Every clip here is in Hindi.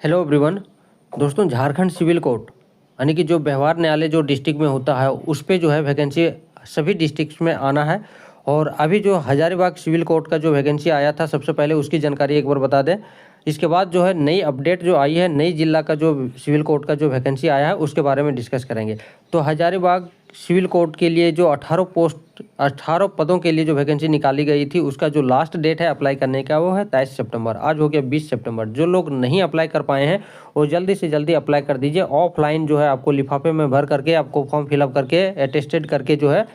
Hello everyone. दोस्तों, झारखंड सिविल कोर्ट यानी कि जो व्यवहार न्यायालय जो डिस्ट्रिक्ट में होता है उस पे जो है वैकेंसी सभी डिस्ट्रिक्ट्स में आना है। और अभी जो हजारीबाग सिविल कोर्ट का जो वैकेंसी आया था, सबसे पहले उसकी जानकारी एक बार बता दें। इसके बाद जो है नई अपडेट जो आई है, नई जिला का जो सिविल कोर्ट का जो वैकेंसी आया है उसके बारे में डिस्कस करेंगे। तो हजारीबाग सिविल कोर्ट के लिए जो 18 पदों के लिए जो वैकेंसी निकाली गई थी उसका जो लास्ट डेट है अप्लाई करने का वो है 23 सितंबर। आज हो गया 20 सितंबर। जो लोग नहीं अप्लाई कर पाए हैं वो जल्दी से जल्दी अप्लाई कर दीजिए। ऑफलाइन जो है आपको लिफाफे में भर करके आपको फॉर्म फिलअप करके अटेस्टेड करके जो है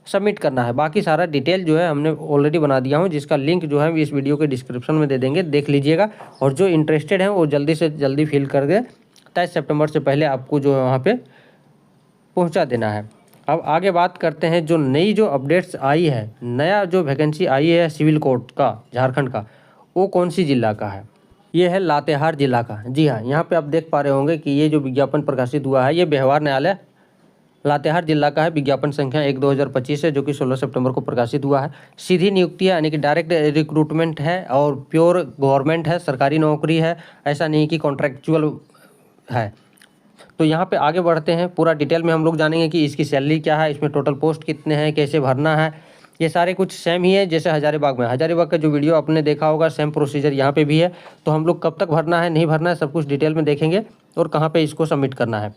सबमिट करना है। बाकी सारा डिटेल जो है हमने ऑलरेडी बना दिया हूँ, जिसका लिंक जो है इस वीडियो के डिस्क्रिप्शन में दे देंगे, देख लीजिएगा। और जो इंटरेस्टेड हैं वो जल्दी से जल्दी फिल करके 23 सितंबर से पहले आपको जो है वहाँ पे पहुँचा देना है। अब आगे बात करते हैं जो नई जो अपडेट्स आई है, नया जो वैकेंसी आई है सिविल कोर्ट का झारखंड का, वो कौन सी जिला का है? ये है लातेहार जिला का। जी हाँ, यहाँ पे आप देख पा रहे होंगे कि ये जो विज्ञापन प्रकाशित हुआ है ये व्यवहार न्यायालय लातेहार जिला का है। विज्ञापन संख्या 1/2025 है, जो कि 16 सितंबर को प्रकाशित हुआ है। सीधी नियुक्ति है यानी कि डायरेक्ट रिक्रूटमेंट है और प्योर गवर्नमेंट है, सरकारी नौकरी है, ऐसा नहीं कि कॉन्ट्रैक्चुअल है। तो यहाँ पे आगे बढ़ते हैं, पूरा डिटेल में हम लोग जानेंगे कि इसकी सैलरी क्या है, इसमें टोटल पोस्ट कितने हैं, कैसे भरना है। ये सारे कुछ सेम ही है जैसे हजारीबाग में। हजारीबाग का जो वीडियो आपने देखा होगा सेम प्रोसीजर यहाँ पे भी है। तो हम लोग कब तक भरना है, नहीं भरना है, सब कुछ डिटेल में देखेंगे और कहाँ पे इसको सबमिट करना है।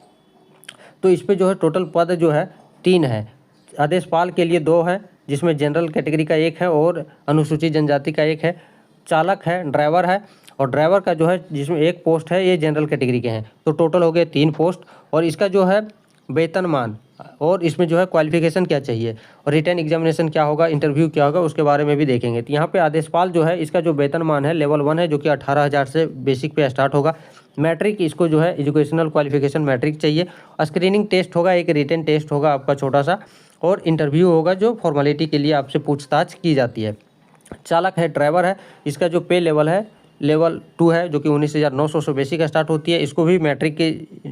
तो इस पर जो है टोटल पद जो है 3 है। आदेशपाल के लिए 2 है, जिसमें जनरल कैटेगरी का 1 है और अनुसूचित जनजाति का 1 है। चालक है, ड्राइवर है, और ड्राइवर का जो है जिसमें 1 पोस्ट है ये जनरल कैटेगरी के हैं। तो टोटल हो गए 3 पोस्ट। और इसका जो है वेतनमान और इसमें जो है क्वालिफिकेशन क्या चाहिए और रिटन एग्जामिनेशन क्या होगा, इंटरव्यू क्या होगा, उसके बारे में भी देखेंगे। तो यहाँ पे आदेशपाल जो है इसका जो वेतनमान है लेवल 1 है, जो कि 18,000 से बेसिक पे स्टार्ट होगा। मैट्रिक इसको जो है एजुकेशनल क्वालिफिकेशन मैट्रिक चाहिए। स्क्रीनिंग टेस्ट होगा, एक रिटन टेस्ट होगा आपका छोटा सा, और इंटरव्यू होगा जो फॉर्मेलिटी के लिए आपसे पूछताछ की जाती है। चालक है, ड्राइवर है, इसका जो पे लेवल है लेवल 2 है, जो कि 19,900 से बेसिक स्टार्ट होती है। इसको भी मैट्रिक की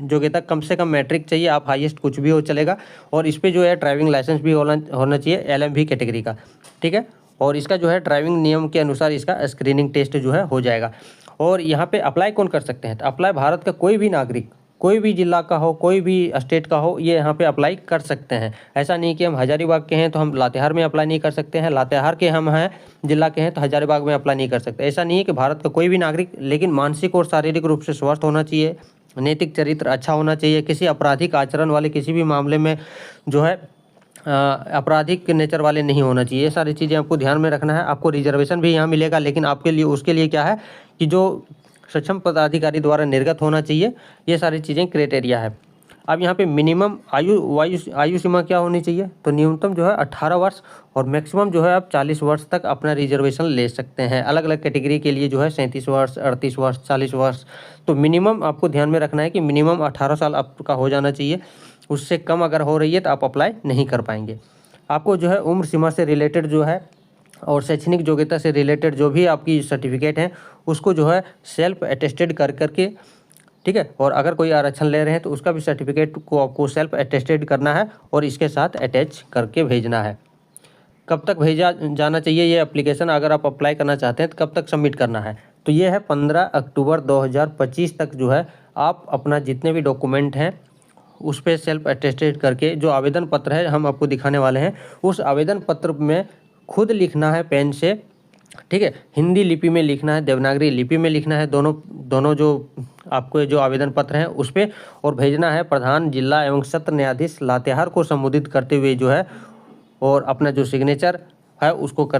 योग्यता, कम से कम मैट्रिक चाहिए, आप हाईएस्ट कुछ भी हो चलेगा। और इस पे जो है ड्राइविंग लाइसेंस भी होना चाहिए LMV कैटेगरी का, ठीक है। और इसका जो है ड्राइविंग नियम के अनुसार इसका स्क्रीनिंग टेस्ट जो है हो जाएगा। और यहाँ पे अप्लाई कौन कर सकते हैं? तो अप्लाई भारत का कोई भी नागरिक, कोई भी जिला का हो, कोई भी स्टेट का हो, ये यहाँ पे अप्लाई कर सकते हैं। ऐसा नहीं कि हम हजारीबाग के हैं तो हम लातेहार में अप्लाई नहीं कर सकते हैं, लातेहार के हम हैं जिला के हैं तो हजारीबाग में अप्लाई नहीं कर सकते। ऐसा नहीं है कि भारत का कोई भी नागरिक, लेकिन मानसिक और शारीरिक रूप से स्वस्थ होना चाहिए, नैतिक चरित्र अच्छा होना चाहिए, किसी आपराधिक आचरण वाले किसी भी मामले में जो है आपराधिक नेचर वाले नहीं होना चाहिए। ये सारी चीज़ें आपको ध्यान में रखना है। आपको रिजर्वेशन भी यहाँ मिलेगा, लेकिन आपके लिए उसके लिए क्या है कि जो सक्षम पदाधिकारी द्वारा निर्गत होना चाहिए। ये सारी चीज़ें क्राइटेरिया है। अब यहाँ पे मिनिमम आयु सीमा क्या होनी चाहिए? तो न्यूनतम जो है 18 वर्ष और मैक्सिमम जो है आप 40 वर्ष तक अपना रिजर्वेशन ले सकते हैं। अलग अलग कैटेगरी के लिए जो है 37 वर्ष, 38 वर्ष, 40 वर्ष। तो मिनिमम आपको ध्यान में रखना है कि मिनिमम 18 साल आपका हो जाना चाहिए। उससे कम अगर हो रही है तो आप अप्लाई नहीं कर पाएंगे। आपको जो है उम्र सीमा से रिलेटेड जो है और शैक्षणिक योग्यता से रिलेटेड जो भी आपकी सर्टिफिकेट हैं उसको जो है सेल्फ अटेस्टेड कर करके, ठीक है। और अगर कोई आरक्षण ले रहे हैं तो उसका भी सर्टिफिकेट को आपको सेल्फ अटेस्टेड करना है और इसके साथ अटैच करके भेजना है। कब तक भेजा जाना चाहिए ये एप्लीकेशन? अगर आप अप्लाई करना चाहते हैं तो कब तक सबमिट करना है? तो ये है 15 अक्टूबर 2025 तक जो है आप अपना जितने भी डॉक्यूमेंट हैं उस पर सेल्फ अटेस्टेड करके, जो आवेदन पत्र है हम आपको दिखाने वाले हैं, उस आवेदन पत्र में खुद लिखना है पेन से, ठीक है। हिंदी लिपि में लिखना है, देवनागरी लिपि में लिखना है, दोनों जो आपको जो आवेदन पत्र हैं उस पर, और भेजना है प्रधान जिला एवं सत्र न्यायाधीश लातेहार को संबोधित करते हुए जो है, और अपना जो सिग्नेचर है उसको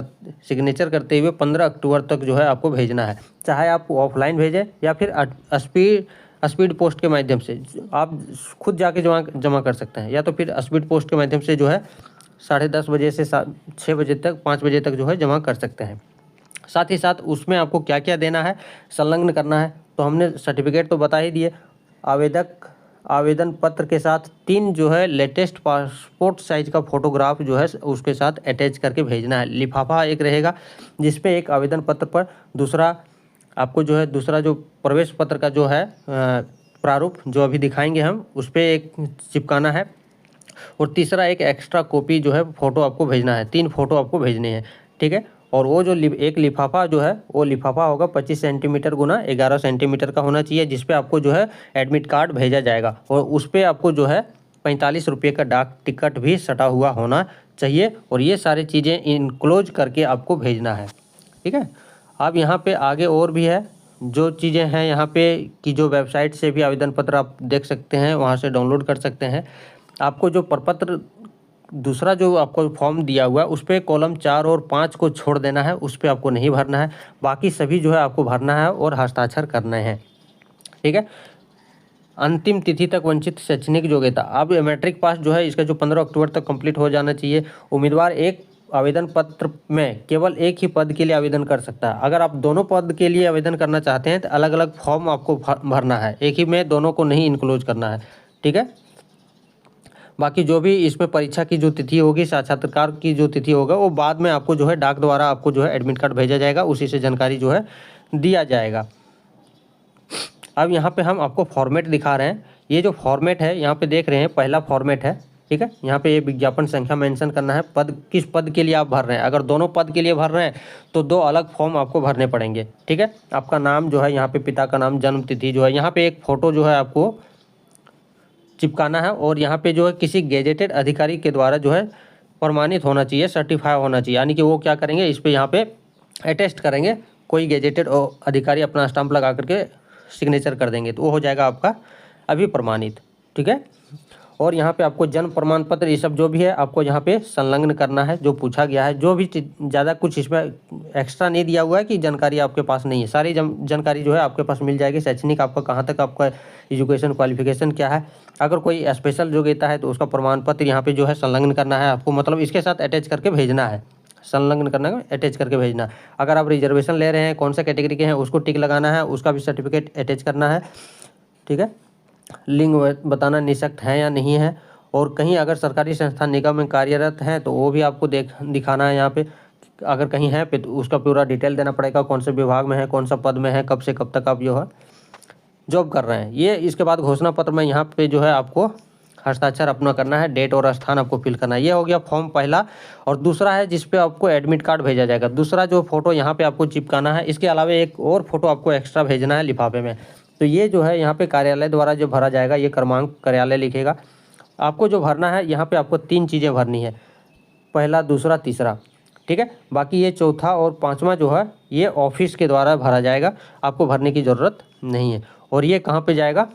सिग्नेचर करते हुए 15 अक्टूबर तक जो है आपको भेजना है। चाहे आप ऑफलाइन भेजें या फिर स्पीड पोस्ट के माध्यम से आप खुद जाके जमा कर सकते हैं, या तो फिर स्पीड पोस्ट के माध्यम से जो है 10:30 बजे से 6 बजे तक, 5 बजे तक जो है जमा कर सकते हैं। साथ ही साथ उसमें आपको क्या क्या देना है, संलग्न करना है। तो हमने सर्टिफिकेट तो बता ही दिए। आवेदन पत्र के साथ 3 जो है लेटेस्ट पासपोर्ट साइज का फोटोग्राफ जो है उसके साथ अटैच करके भेजना है। लिफाफा एक रहेगा जिसपे एक आवेदन पत्र पर, दूसरा आपको जो है दूसरा जो प्रवेश पत्र का जो है प्रारूप जो अभी दिखाएंगे हम, उस पर एक चिपकाना है, और तीसरा एक एक्स्ट्रा कॉपी जो है फ़ोटो आपको भेजना है। 3 फ़ोटो आपको भेजने हैं, ठीक है। और वो जो एक लिफाफा जो है वो लिफाफा होगा 25 सेंटीमीटर गुना 11 सेंटीमीटर का होना चाहिए, जिस पे आपको जो है एडमिट कार्ड भेजा जाएगा और उस पर आपको जो है 45 रुपये का डाक टिकट भी सटा हुआ होना चाहिए और ये सारी चीज़ें इनक्लोज करके आपको भेजना है। ठीक है। अब यहाँ पे आगे और भी है जो चीज़ें हैं यहाँ पे कि जो वेबसाइट से भी आवेदन पत्र आप देख सकते हैं, वहाँ से डाउनलोड कर सकते हैं। आपको जो प्रपत्र दूसरा जो आपको फॉर्म दिया हुआ है उस पर कॉलम 4 और 5 को छोड़ देना है, उस पर आपको नहीं भरना है। बाकी सभी जो है आपको भरना है और हस्ताक्षर करने हैं। ठीक है। अंतिम तिथि तक वंचित शैक्षणिक योग्यता, अब मैट्रिक पास जो है इसका जो 15 अक्टूबर तक कंप्लीट हो जाना चाहिए। उम्मीदवार एक आवेदन पत्र में केवल एक ही पद के लिए आवेदन कर सकता है। अगर आप दोनों पद के लिए आवेदन करना चाहते हैं तो अलग अलग फॉर्म आपको भरना है, एक ही में दोनों को नहीं इंक्लूड करना है। ठीक है। बाकी जो भी इसमें परीक्षा की जो तिथि होगी, साक्षात्कार की जो तिथि होगा, वो बाद में आपको जो है डाक द्वारा आपको जो है एडमिट कार्ड भेजा जाएगा, उसी से जानकारी जो है दिया जाएगा। अब यहाँ पे हम आपको फॉर्मेट दिखा रहे हैं। ये जो फॉर्मेट है यहाँ पे देख रहे हैं, पहला फॉर्मेट है। ठीक है। यहाँ पे ये विज्ञापन संख्या मेंशन करना है, पद किस पद के लिए आप भर रहे हैं। अगर दोनों पद के लिए भर रहे हैं तो 2 अलग फॉर्म आपको भरने पड़ेंगे। ठीक है। आपका नाम जो है यहाँ पे, पिता का नाम, जन्म तिथि जो है, यहाँ पे एक फ़ोटो जो है आपको चिपकाना है और यहाँ पे जो है किसी गेजेटेड अधिकारी के द्वारा जो है प्रमाणित होना चाहिए, सर्टिफाई होना चाहिए। यानी कि वो क्या करेंगे, इस पर यहाँ पे अटेस्ट करेंगे, कोई गेजेटेड अधिकारी अपना स्टाम्प लगा करके सिग्नेचर कर देंगे तो वो हो जाएगा आपका अभी प्रमाणित। ठीक है। और यहाँ पे आपको जन्म प्रमाण पत्र, ये सब जो भी है आपको यहाँ पे संलग्न करना है जो पूछा गया है। जो भी ज़्यादा कुछ इसमें एक्स्ट्रा नहीं दिया हुआ है कि जानकारी आपके पास नहीं है, सारी जानकारी जो है आपके पास मिल जाएगी। शैक्षणिक आपका कहाँ तक आपका एजुकेशन क्वालिफिकेशन क्या है, अगर कोई स्पेशल योग्यता है तो उसका प्रमाण पत्र यहाँ पे जो है संलग्न करना है आपको, मतलब इसके साथ अटैच करके भेजना है, संलग्न करना है, अटैच करके भेजना। अगर आप रिजर्वेशन ले रहे हैं, कौन सा कैटेगरी के हैं, उसको टिक लगाना है, उसका भी सर्टिफिकेट अटैच करना है। ठीक है। लिंग बताना निःशक्त है या नहीं है, और कहीं अगर सरकारी संस्थान निगम में कार्यरत हैं तो वो भी आपको दिखाना है यहाँ पे। अगर कहीं है तो उसका पूरा डिटेल देना पड़ेगा, कौन से विभाग में है, कौन सा पद में है, कब से कब तक आप जो है जॉब कर रहे हैं ये। इसके बाद घोषणा पत्र में यहाँ पे जो है आपको हस्ताक्षर अपना करना है, डेट और स्थान आपको फिल करना है। ये हो गया फॉर्म पहला। और दूसरा है जिस पे आपको एडमिट कार्ड भेजा जाएगा, दूसरा जो फोटो यहाँ पे आपको चिपकाना है। इसके अलावा एक और फोटो आपको एक्स्ट्रा भेजना है लिफाफे में। तो ये जो है यहाँ पे कार्यालय द्वारा जो भरा जाएगा, ये क्रमांक कार्यालय लिखेगा। आपको जो भरना है यहाँ पे आपको 3 चीज़ें भरनी है, पहला, दूसरा, तीसरा। ठीक है। बाकी ये चौथा और 5वां जो है ये ऑफिस के द्वारा भरा जाएगा, आपको भरने की ज़रूरत नहीं है। और ये कहाँ पे जाएगा,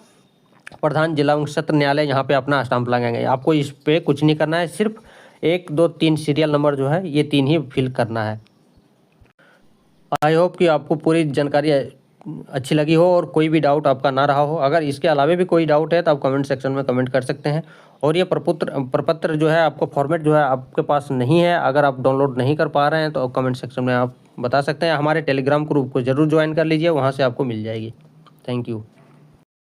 प्रधान जिला एवं सत्र न्यायालय, यहाँ पे अपना स्टाम्प लगाएंगे। आपको इस पर कुछ नहीं करना है, सिर्फ 1, 2, 3 सीरियल नंबर जो है ये 3 ही फिल करना है। आई होप कि आपको पूरी जानकारी अच्छी लगी हो और कोई भी डाउट आपका ना रहा हो। अगर इसके अलावा भी कोई डाउट है तो आप कमेंट सेक्शन में कमेंट कर सकते हैं। और ये प्रपत्र जो है आपको फॉर्मेट जो है आपके पास नहीं है, अगर आप डाउनलोड नहीं कर पा रहे हैं तो कमेंट सेक्शन में आप बता सकते हैं। हमारे टेलीग्राम ग्रुप को ज़रूर ज्वाइन कर लीजिए, वहाँ से आपको मिल जाएगी। Thank you.